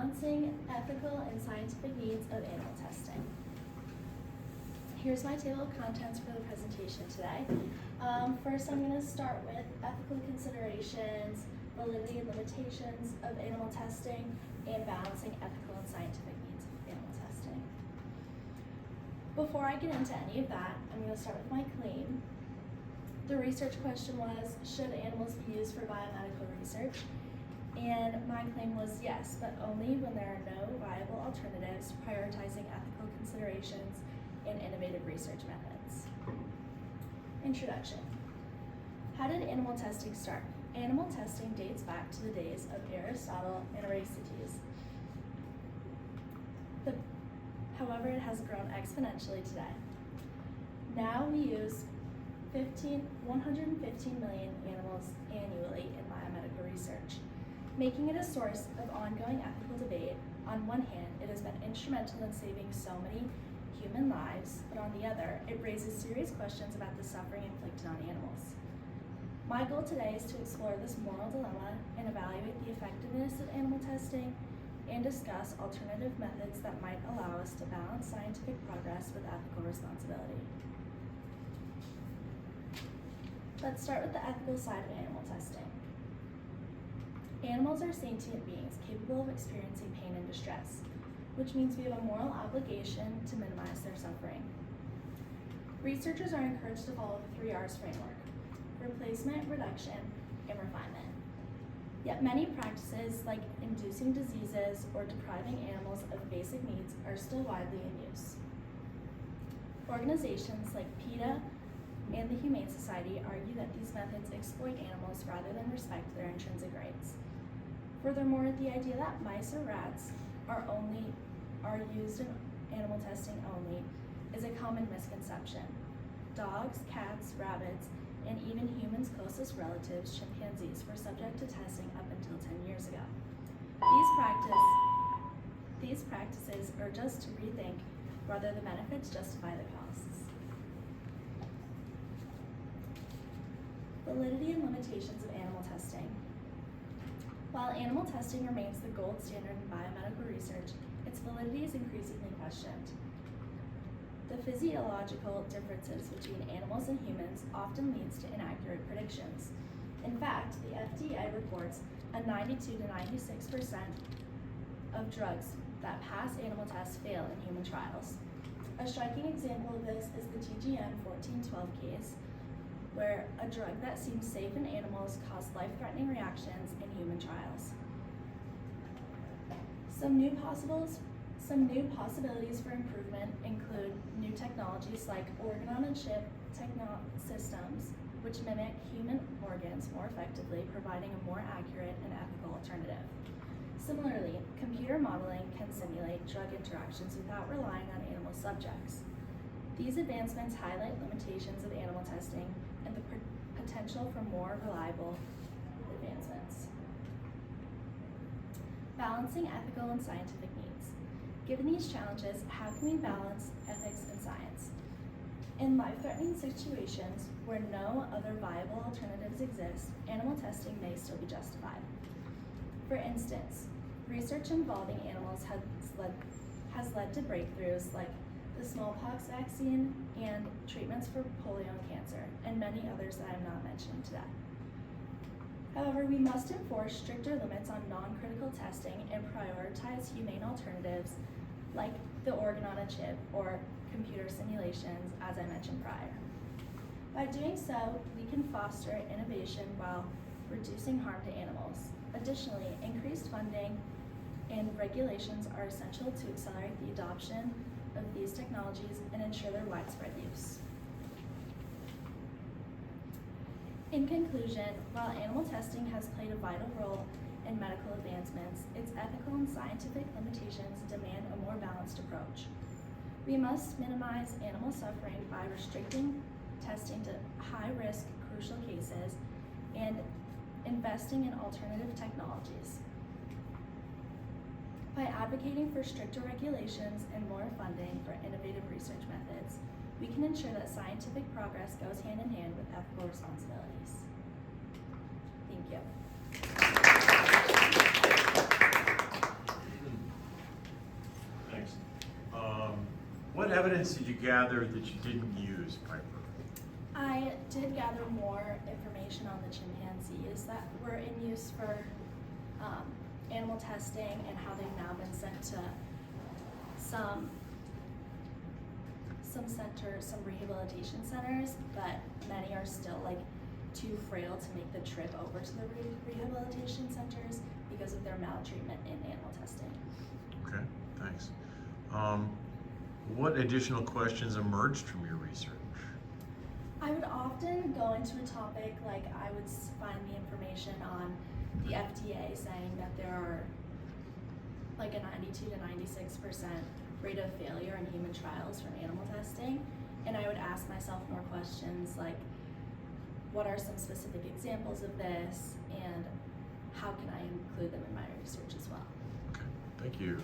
balancing ethical and scientific needs of animal testing. Here's my table of contents for the presentation today. First, I'm going to start with ethical considerations, validity and limitations of animal testing, and balancing ethical and scientific needs of animal testing. Before I get into any of that, I'm going to start with my claim. The research question was, should animals be used for biomedical research? And my claim was yes, but only when there are no viable alternatives, prioritizing ethical considerations and innovative research methods. Introduction. How did animal testing start? Animal testing dates back to the days of Aristotle and Aristides. However, it has grown exponentially today. Now we use 115 million animals annually in biomedical research, making it a source of ongoing ethical debate. On one hand, it has been instrumental in saving so many human lives, but on the other, it raises serious questions about the suffering inflicted on animals. My goal today is to explore this moral dilemma and evaluate the effectiveness of animal testing and discuss alternative methods that might allow us to balance scientific progress with ethical responsibility. Let's start with the ethical side of animal testing. Animals are sentient beings capable of experiencing pain and distress, which means we have a moral obligation to minimize their suffering. Researchers are encouraged to follow the 3 R's framework: replacement, reduction, and refinement. Yet many practices, like inducing diseases or depriving animals of basic needs, are still widely in use. Organizations like PETA and the Humane Society argue that these methods exploit animals rather than respect their intrinsic rights. Furthermore, the idea that mice or rats are used in animal testing only is a common misconception. Dogs, cats, rabbits, and even humans' closest relatives, chimpanzees, were subject to testing up until 10 years ago. These practices are just to rethink whether the benefits justify the costs. Validity and limitations of animal testing. While animal testing remains the gold standard in biomedical research, its validity is increasingly questioned. The physiological differences between animals and humans often leads to inaccurate predictions. In fact, the FDA reports a 92 to 96% of drugs that pass animal tests fail in human trials. A striking example of this is the TGM 1412 case, where a drug that seems safe in animals caused life-threatening reactions in human trials. Some new possibilities for improvement include new technologies like organ-on-a-chip systems, which mimic human organs more effectively, providing a more accurate and ethical alternative. Similarly, computer modeling can simulate drug interactions without relying on animal subjects. These advancements highlight limitations of animal testing and the potential for more reliable advancements. Balancing ethical and scientific needs. Given these challenges, how can we balance ethics and science? In life-threatening situations where no other viable alternatives exist, animal testing may still be justified. For instance, research involving animals has led to breakthroughs like the smallpox vaccine and treatments for polio and cancer, and many others that I'm not mentioning today. However, we must enforce stricter limits on non-critical testing and prioritize humane alternatives like the organ-on-a-chip or computer simulations, as I mentioned prior. By doing so, we can foster innovation while reducing harm to animals. Additionally, increased funding and regulations are essential to accelerate the adoption of these technologies and ensure their widespread use. In conclusion, while animal testing has played a vital role in medical advancements, its ethical and scientific limitations demand a more balanced approach. We must minimize animal suffering by restricting testing to high-risk, crucial cases and investing in alternative technologies. By advocating for stricter regulations and more funding for innovative research methods, we can ensure that scientific progress goes hand in hand with ethical responsibilities. Thank you. evidence did you gather that you didn't use, Piper? I did gather more information on the chimpanzees that were in use for animal testing and how they've now been sent to some centers, some rehabilitation centers, but many are still like too frail to make the trip over to the rehabilitation centers because of their maltreatment in animal testing. Okay, thanks. What additional questions emerged from your research? I would often go into a topic, like I would find the information on the FDA saying that there are like a 92 to 96% rate of failure in human trials from animal testing. And I would ask myself more questions like, what are some specific examples of this, and how can I include them in my research as well? Okay, thank you.